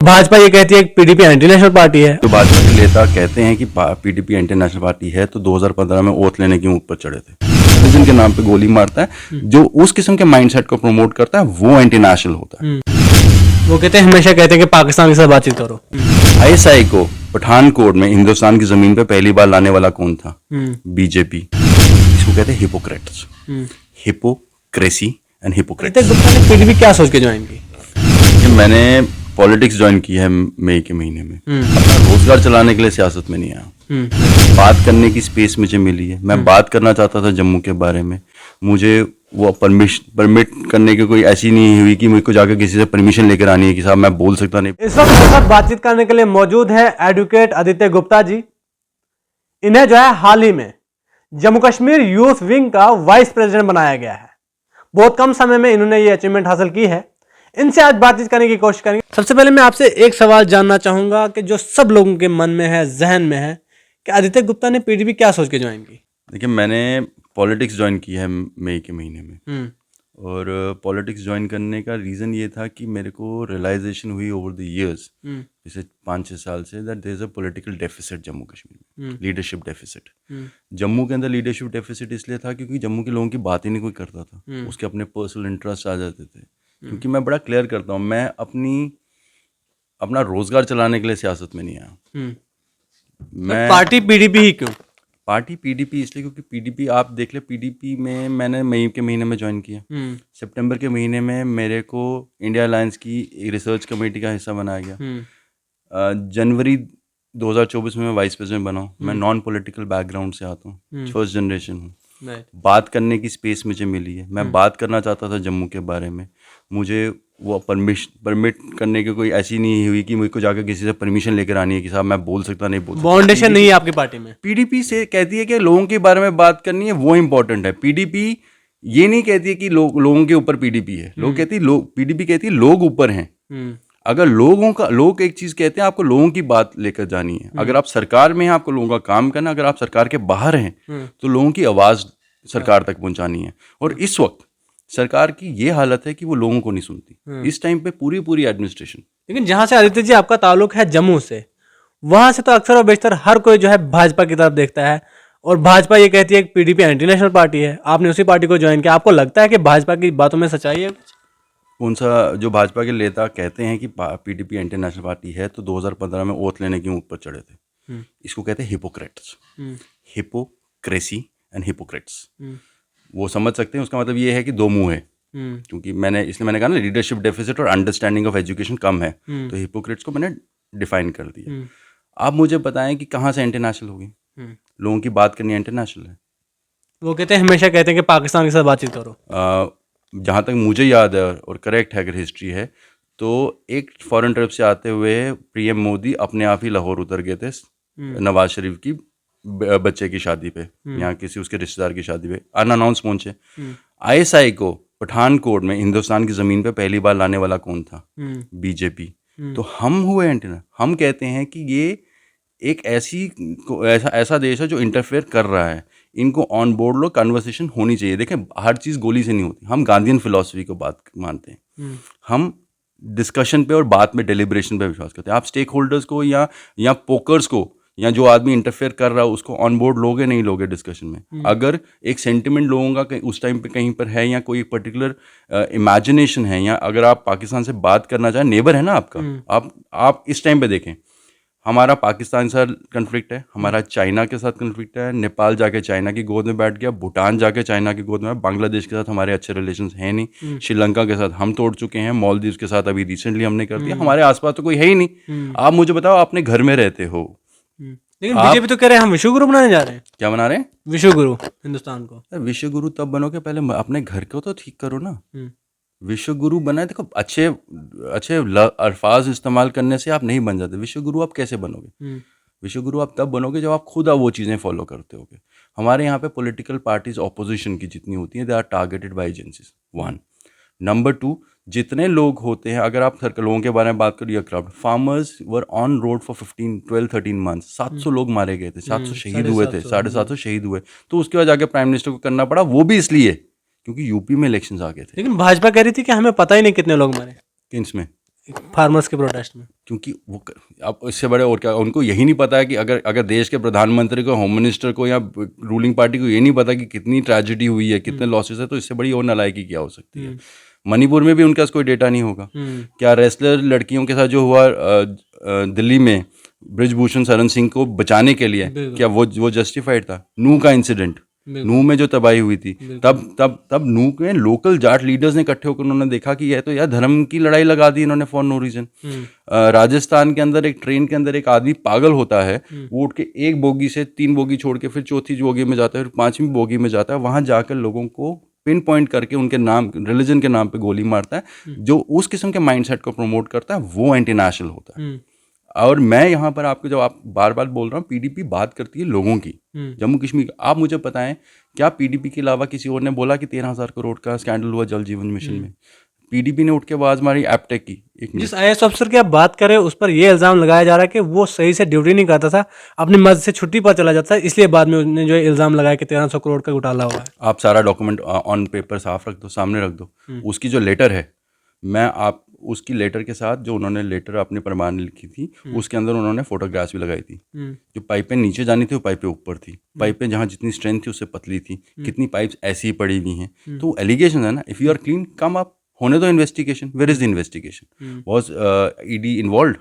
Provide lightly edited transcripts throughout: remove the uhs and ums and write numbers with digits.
भाजपा ये कहती है कि पीडीपी एंटी नेशनल पार्टी है। तो भाजपा के नेता कहते हैं कि पीडीपी एंटी नेशनल पार्टी है, तो 2015 में ओथ लेने क्यों ऊपर चढ़े थे। रिलीजन के नाम पे गोली मारता है, जो उस किस्म के माइंडसेट को प्रमोट करता है वो एंटी नेशनल होता है। वो कहते हैं, हमेशा कहते हैं कि पाकिस्तान के साथ बातचीत करो। आईएसआई को पठानकोट में हिंदुस्तान की जमीन पे पहली बार लाने वाला कौन था? बीजेपी। इसको कहते हैं Hippocrates, hypocrisy and hypocrite. Gupta ने पीडीपी क्या सोच के ज्वाइन की? मैंने पॉलिटिक्स ज्वाइन की है मई के महीने में। अपना रोजगार चलाने के लिए सियासत में नहीं आया। बात करने की स्पेस मुझे मिली है। मैं बात करना चाहता था जम्मू के बारे में, मुझे वो परमिट करने की कोई ऐसी नहीं हुई कि मुझे को जाकर किसी से परमिशन लेकर आनी है कि साहब मैं बोल सकता नहीं। इस वक्त मेरे साथ बातचीत करने के लिए मौजूद है एडवोकेट आदित्य गुप्ता जी। इन्हें जो है हाल ही में जम्मू कश्मीर यूथ विंग का वाइस प्रेसिडेंट बनाया गया है। बहुत कम समय में इन्होंने ये अचीवमेंट हासिल की है। इनसे आज बातचीत करने की कोशिश करेंगे। सबसे पहले मैं आपसे एक सवाल जानना चाहूंगा कि जो सब लोगों के मन में है, जहन में है, कि आदित्य गुप्ता ने पीडीपी क्या सोच के ज्वाइन की? देखिए, मैंने पॉलिटिक्स ज्वाइन की है मई के महीने में। और पॉलिटिक्स ज्वाइन करने का रीज़न ये था कि मेरे को रियलाइजेशन हुई ओवर द इयर्स, जैसे 5-6 साल से, that there is a political deficit Jammu Kashmir में, लीडरशिप डेफिसिट। जम्मू के अंदर लीडरशिप डेफिसिट इसलिए था क्योंकि जम्मू के लोगों की बात ही नहीं कोई करता था। उसके अपने पर्सनल इंटरेस्ट आ जाते थे। क्योंकि मैं बड़ा क्लियर करता हूँ, मैं अपना रोजगार चलाने के लिए सियासत में नहीं आया। मैं पार्टी पीडीपी ही क्यों? पार्टी पीडीपी इसलिए क्योंकि पीडीपी, आप देख ले, पीडीपी में मैंने मई के महीने में ज्वाइन किया। सितंबर के महीने में मेरे को इंडिया अलायंस की रिसर्च कमेटी का हिस्सा बनाया गया। जनवरी 2024 में मैं वाइस प्रेसिडेंट बना हूँ। मैं नॉन पॉलिटिकल बैकग्राउंड से आता हूँ, फर्स्ट जनरेशन हूँ। बात करने की स्पेस मुझे मिली है। मैं बात करना चाहता था जम्मू के बारे में, मुझे वो परमिट करने की कोई ऐसी नहीं हुई कि मुझे को जाकर किसी से परमिशन लेकर आनी है कि साहब मैं बोल सकता नहीं बोल सकता। फाउंडेशन नहीं है आपकी पार्टी में? पीडीपी से कहती है कि लोगों के बारे में बात करनी है, वो इंपॉर्टेंट है। पीडीपी ये नहीं कहती है कि लोगों के ऊपर पीडीपी है। पीडीपी कहती है लोग ऊपर हैं। अगर लोग एक चीज कहते हैं, आपको लोगों की बात लेकर जानी है। अगर आप सरकार में हैं, आपको लोगों का काम करना। अगर आप सरकार के बाहर हैं तो लोगों की आवाज सरकार तक पहुंचानी है। और इस वक्त सरकार की ये हालत है कि वो लोगों को नहीं सुनती। इस टाइम पे पूरी एडमिनिस्ट्रेशन। लेकिन जहां से आदित्य जी आपका ताल्लुक है जम्मू से, वहां से तो अक्सर और बेशतर हर कोई जो है भाजपा की तरफ देखता है और भाजपा ये कहती है कि पीडीपी एंटी नेशनल पार्टी है। आपने उसी पार्टी को ज्वाइन किया। आपको लगता है कि भाजपा की बातों में सच्चाई है? कौन सा? जो भाजपा के नेता कहते हैं कि पीडीपी एंटी नेशनल पार्टी है, तो 2015 में ओथ लेने क्यों ऊपर चढ़े थे। इसको कहते हैं हिपोक्रेट्स, हिपोक्रेसी एंड हिपोक्रेट्स। वो समझ सकते हैं, उसका मतलब ये है कि दो मुंह है। क्योंकि इसलिए मैंने कहा ना, लीडरशिप डेफिसिट और अंडरस्टैंडिंग ऑफ एजुकेशन कम है। तो हिपोक्रेट्स को मैंने डिफाइन कर दिया। आप मुझे बताएं कि कहाँ से इंटरनेशनल होगी? लोगों की बात करनी इंटरनेशनल है। वो कहते हैं, हमेशा कहते हैं कि पाकिस्तान के साथ बातचीत करो। जहाँ तक मुझे याद है और करेक्ट है अगर हिस्ट्री है, तो एक फॉरेन ट्रिप से आते हुए पीएम मोदी अपने आप ही लाहौर उतर गए थे नवाज शरीफ की बच्चे की शादी पे, यहाँ किसी उसके रिश्तेदार की शादी पे अनअनाउंस पहुंचे। आईएसआई को पठानकोट में हिंदुस्तान की जमीन पे पहली बार लाने वाला कौन था? बीजेपी। तो हम हुए एंटीना। हम कहते हैं कि ये एक ऐसा देश है जो इंटरफेयर कर रहा है। इनको ऑन बोर्ड लो, कन्वर्सेशन होनी चाहिए। देखें, हर चीज़ गोली से नहीं होती। हम गांधीयन फिलॉसफी को बात मानते हैं। हम डिस्कशन पे और बात में डेलिब्रेशन पे विश्वास करते हैं। आप स्टेक होल्डर्स को या पोकर्स को या जो आदमी इंटरफेयर कर रहा है उसको ऑन बोर्ड लोगे नहीं लोगे डिस्कशन में? अगर एक सेंटिमेंट लोगों का उस टाइम पे कहीं पर है, या कोई पर्टिकुलर इमेजिनेशन है, या अगर आप पाकिस्तान से बात करना चाहें, नेबर है ना आपका, आप इस टाइम पे देखें, हमारा पाकिस्तान से कन्फ्लिक्ट है, हमारा चाइना के साथ कन्फ्लिक्ट है। नेपाल जाके चाइना की गोद में बैठ गया, भूटान जाके चाइना की गोद में, बांग्लादेश के साथ हमारे अच्छे रिलेशंस हैं नहीं, श्रीलंका के साथ हम तोड़ चुके हैं, मालदीव के साथ अभी रिसेंटली हमने कर दिया। हमारे आसपास तो कोई है ही नहीं। आप मुझे बताओ, अपने घर में रहते हो। लेकिन बीजेपी तो कह रहे हैं हम विश्व गुरु बनाने जा रहे हैं। क्या बना रहे हैं? विश्व गुरु हिंदुस्तान को। विश्व गुरु तब बनोगे, पहले अपने घर को तो ठीक करो ना। विश्व गुरु बना है, देखो, अच्छे अल्फाज इस्तेमाल करने से आप नहीं बन जाते। विश्व गुरु आप कैसे बनोगे? विश्व गुरु आप तब बनोगे जब आप खुद वो चीज़ें फॉलो करते होगे। हमारे यहाँ पे पॉलिटिकल पार्टीज ऑपोजिशन की जितनी होती हैं, they are targeted by agencies, 1। Number 2, जितने लोग होते हैं, अगर आप लोगों के बारे में बात करो, crowd farmers were on road for 12-13 months. 700 लोग मारे गए थे, 700 शहीद हुए थे, 750 शहीद हुए। तो उसके बाद जाके प्राइम मिनिस्टर को करना पड़ा, वो भी इसलिए क्योंकि यूपी में इलेक्शंस आ गए थे। लेकिन भाजपा कह रही थी कि हमें पता ही नहीं कितने लोग मरे। किसमें? फार्मर्स के प्रोटेस्ट में? क्योंकि वो अब इससे बड़े और क्या, उनको यही नहीं पता है कि अगर देश के प्रधानमंत्री को, होम मिनिस्टर को या रूलिंग पार्टी को ये नहीं पता कि कितनी ट्रेजेडी हुई है, कितने लॉसेस है, तो इससे बड़ी और नालायकी क्या हो सकती है। मणिपुर में भी उनके पास कोई डेटा नहीं होगा। क्या रेसलर लड़कियों के साथ जो हुआ दिल्ली में ब्रिजभूषण शरण सिंह को बचाने के लिए, क्या वो जस्टिफाइड था? नूह का इंसिडेंट, नूह में जो तबाही हुई थी, तब नूह के लोकल जाट लीडर्स ने इकट्ठे होकर उन्होंने देखा कि यह तो यार धर्म की लड़ाई लगा दी इन्होंने फॉर नो रीजन। राजस्थान के अंदर एक ट्रेन के अंदर एक आदमी पागल होता है, वो उठ के एक बोगी से 3 बोगी छोड़ के फिर चौथी बोगी में जाता है, फिर 5वीं बोगी में जाता है, वहां जाकर लोगों को पिन पॉइंट करके उनके नाम, रिलीजन के नाम पे गोली मारता है। जो उस किस्म के माइंडसेट को प्रमोट करता है वो एंटी नेशनल होता है। और मैं यहाँ पर आपको, जब आप बार बार बोल रहा हूँ, पीडीपी बात करती है लोगों की, जम्मू कश्मीर। आप मुझे बताएं, क्या पीडीपी के अलावा किसी और ने बोला कि 13,000 करोड़ का स्कैंडल हुआ जल जीवन मिशन में? पीडीपी ने उठ के आवाज मारी एपटेक की। जिस आईएएस अफसर की आप बात करें उस पर यह इल्जाम लगाया जा रहा है कि वो सही से ड्यूटी नहीं करता था, अपनी मर्जी से छुट्टी पर चला जाता है, इसलिए बाद में उसने जो इल्जाम लगाया कि 1300 करोड़ का घोटाला हुआ है। आप सारा डॉक्यूमेंट ऑन पेपर साफ रख दो, सामने रख दो। उसकी जो लेटर है, आप उसकी लेटर के साथ, जो उन्होंने लेटर अपने प्रमाण लिखी थी, उसके अंदर उन्होंने फोटोग्राफ्स भी लगाई थी। जो पाइपें नीचे जानी थी वो पाइपें ऊपर थी, पाइपें जहाँ जितनी स्ट्रेंथ थी उससे पतली थी, कितनी पाइप्स ऐसी ही पड़ी हुई हैं। तो एलिगेशन है ना, if you are clean, come up, होने दो investigation. Where is the investigation? Was ED involved?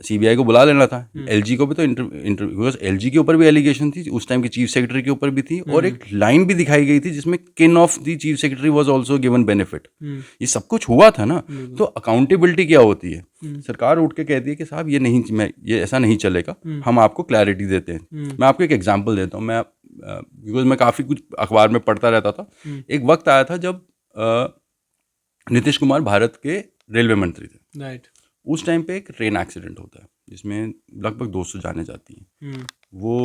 CBI को बुला लेना था। एलजी को भी तो बिकॉज एलजी के ऊपर भी एलिगेशन थी, उस टाइम के चीफ सेक्रेटरी के ऊपर भी थी, और एक लाइन भी दिखाई गई थी जिसमें किन of the chief secretary was also given benefit. ये सब कुछ हुआ था ना। तो अकाउंटेबिलिटी क्या होती है? सरकार उठ के कहती है कि साहब ये ऐसा नहीं चलेगा, हम आपको क्लैरिटी देते हैं। मैं आपको एक एग्जाम्पल देता हूँ। बिकॉज मैं काफ़ी कुछ अखबार में पढ़ता रहता था। एक वक्त आया था जब नीतीश कुमार भारत के रेलवे मंत्री थे। राइट। उस टाइम पे एक ट्रेन एक्सीडेंट होता है जिसमें लगभग 200 जाने जाती हैं। वो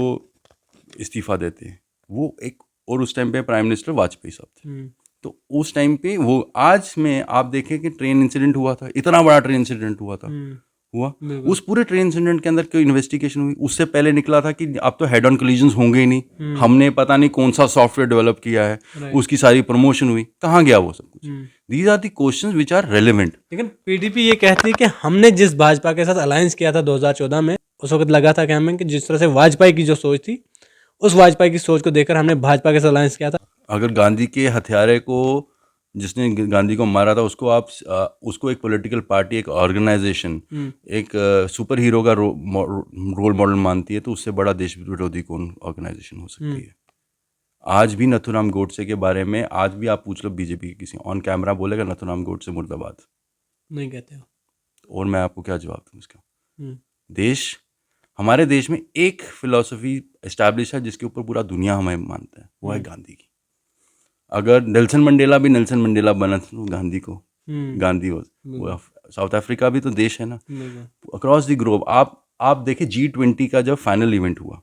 इस्तीफा देते हैं, वो एक, और उस टाइम पे प्राइम मिनिस्टर वाजपेयी साहब थे। तो उस टाइम पे वो, आज में आप देखें कि ट्रेन इंसिडेंट हुआ था, इतना बड़ा ट्रेन इंसिडेंट हुआ उस पूरे ट्रेन इंसिडेंट के अंदर कोई इन्वेस्टिगेशन हुई? उससे पहले निकला था कि अब तो हेड ऑन कोलिजन्स होंगे ही नहीं, हमने पता नहीं कौन सा सॉफ्टवेयर डेवलप किया है, उसकी सारी प्रमोशन हुई, कहाँ गया वो सब कुछ? These are the questions which are relevant. लेकिन पीडीपी ये कहती है कि हमने जिस भाजपा के साथ अलायंस किया था 2014 में, उस वक्त लगा था कि हमें, कि जिस तरह से वाजपेयी की जो सोच थी, उस वाजपेयी की सोच को देखकर हमने भाजपा के साथ अलायंस किया था। अगर गांधी के हत्यारे को, जिसने गांधी को मारा था, उसको आप उसको एक पॉलिटिकल पार्टी, एक ऑर्गेनाइजेशन, एक सुपर हीरो का रोल मॉडल मानती है, तो उससे बड़ा देश विरोधी कौन ऑर्गेनाइजेशन हो सकती है? आज भी नथुराम गोडसे के बारे में, आज भी आप पूछ लो बीजेपी के किसी, ऑन कैमरा बोलेगा नथुराम गोडसे मुर्दाबाद, नहीं कहते हो। और मैं आपको क्या जवाब दूं इसका? हमारे देश में एक फिलॉसफी एस्टैब्लिश है जिसके ऊपर पूरा दुनिया हमें मानता है, वो है गांधी की। अगर नेल्सन मंडेला भी नेल्सन मंडेला बना तो गांधी को गांधी वो साउथ अफ्रीका भी तो देश है ना। अक्रॉस द ग्लोब आप देखिए, G20 का जब फाइनल इवेंट हुआ,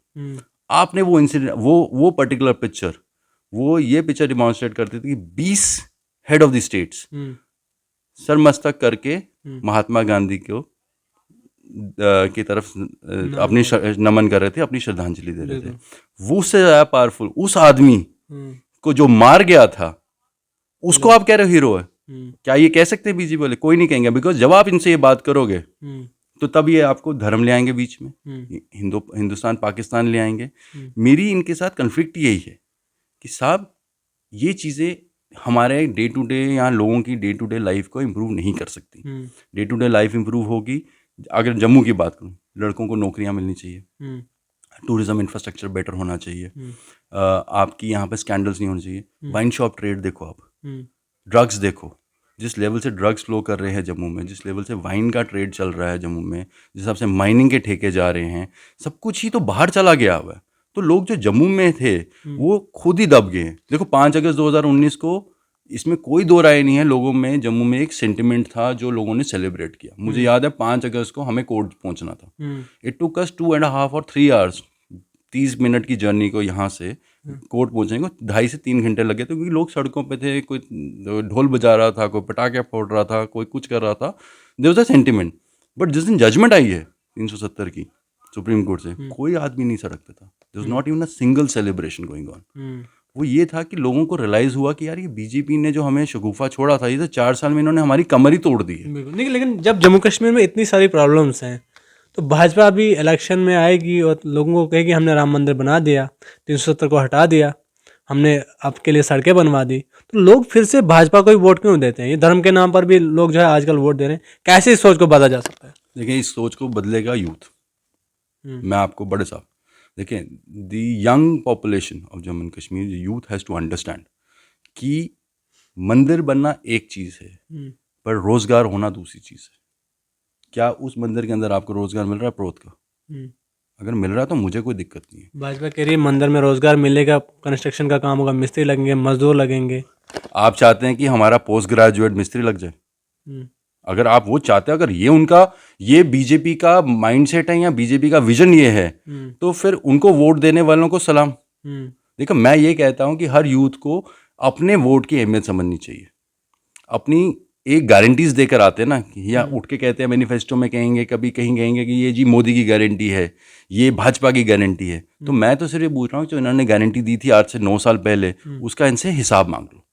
आपने वो इंसिडेंट, वो पर्टिकुलर पिक्चर, वो ये पिक्चर डिमॉन्स्ट्रेट करती थी कि 20 head of the states sir मस्तक करके महात्मा गांधी को की तरफ अपनी नमन कर रहे थे, अपनी श्रद्धांजलि दे रहे थे। वो उससे ज्यादा पावरफुल उस आदमी को जो मार गया था, उसको आप कह रहे हो हीरो है? क्या ये कह सकते हैं बीजेपी वाले? कोई नहीं कहेंगे, बिकॉज जब आप इनसे ये बात करोगे तो तब ये आपको धर्म ले आएंगे बीच में, हिंदुस्तान पाकिस्तान ले आएंगे। मेरी इनके साथ कन्फ्लिक्ट यही है कि साहब, ये चीज़ें हमारे डे टू डे, यहाँ लोगों की डे टू डे लाइफ को इम्प्रूव नहीं कर सकती। Day to day life improve होगी, अगर जम्मू की बात करूँ, लड़कों को नौकरियाँ मिलनी चाहिए, टूरिज्म इंफ्रास्ट्रक्चर बेटर होना चाहिए, आपकी यहाँ पे स्कैंडल्स नहीं होने चाहिए। वाइन शॉप ट्रेड देखो आप, ड्रग्स देखो, जिस लेवल से ड्रग्स फ्लो कर रहे हैं जम्मू में, जिस लेवल से वाइन का ट्रेड चल रहा है जम्मू में, जिस हिसाब से माइनिंग के ठेके जा रहे हैं, सब कुछ ही तो बाहर चला गया हुआ है। तो लोग जो जम्मू में थे वो खुद ही दब गए हैं। देखो 5 अगस्त 2019 को, इसमें कोई दो राय नहीं है, लोगों में जम्मू में एक सेंटिमेंट था जो लोगों ने सेलिब्रेट किया। मुझे याद है 5 अगस्त को हमें कोर्ट पहुंचना था। इट टुक अस 2.5 और 3 आवर्स, 30 मिनट की जर्नी को यहाँ से कोर्ट पहुंचने को 2.5 से 3 घंटे लगे थे, क्योंकि लोग सड़कों पे थे, कोई ढोल बजा रहा था, कोई पटाखे फोड़ रहा था, कोई कुछ कर रहा था। There was a sentiment. But जिस दिन जजमेंट आई है 370 की सुप्रीम कोर्ट से, कोई आदमी नहीं सड़क पे था। There was not even a single celebration going on. वो ये था कि लोगों को रियलाइज़ हुआ कि यार ये बीजेपी ने जो हमें शगुफा छोड़ा था, ये तो 4 साल में इन्होंने हमारी कमर ही तोड़ दी है। बिल्कुल नहीं, लेकिन जब जम्मू कश्मीर में इतनी सारी प्रॉब्लम्स हैं तो भाजपा अभी इलेक्शन में आएगी और लोगों को कहेगी हमने राम मंदिर बना दिया, 370 को हटा दिया, हमने आपके लिए सड़कें बनवा दी, तो लोग फिर से भाजपा को ही वोट क्यों देते हैं? ये धर्म के नाम पर भी लोग जो है आजकल वोट दे रहे हैं। कैसे इस सोच को बदला जा सकता है? देखिए, इस सोच को बदलेगा यूथ। मैं आपको बड़े साहब देखें, the young population of Jammu and Kashmir, youth has to understand कि मंदिर बनना एक चीज़ है, पर रोज़गार होना दूसरी चीज़ है। क्या उस मंदिर के अंदर आपको रोज़गार मिल रहा है प्रोत का? अगर मिल रहा है तो मुझे कोई दिक्कत नहीं है। भाजपा कह रही है मंदिर में रोजगार मिलेगा, कंस्ट्रक्शन का काम होगा, मिस्त्री लगेंगे, मजदूर लगेंगे। आप चाहते हैं कि हमारा पोस्ट ग्रेजुएट मिस्त्री लग जाए? अगर आप वो चाहते हैं, अगर ये उनका, ये बीजेपी का माइंडसेट है या बीजेपी का विजन ये है, तो फिर उनको वोट देने वालों को सलाम। देखो, मैं ये कहता हूं कि हर यूथ को अपने वोट की अहमियत समझनी चाहिए। अपनी एक गारंटीज देकर आते हैं ना, या उठ के कहते हैं मैनिफेस्टो में कहेंगे, कभी कहीं कहेंगे कि ये जी मोदी की गारंटी है, ये भाजपा की गारंटी है। तो मैं तो सिर्फ ये पूछ रहा हूँ जो इन्होंने गारंटी दी थी आज से 9 साल पहले, उसका इनसे हिसाब मांग लो।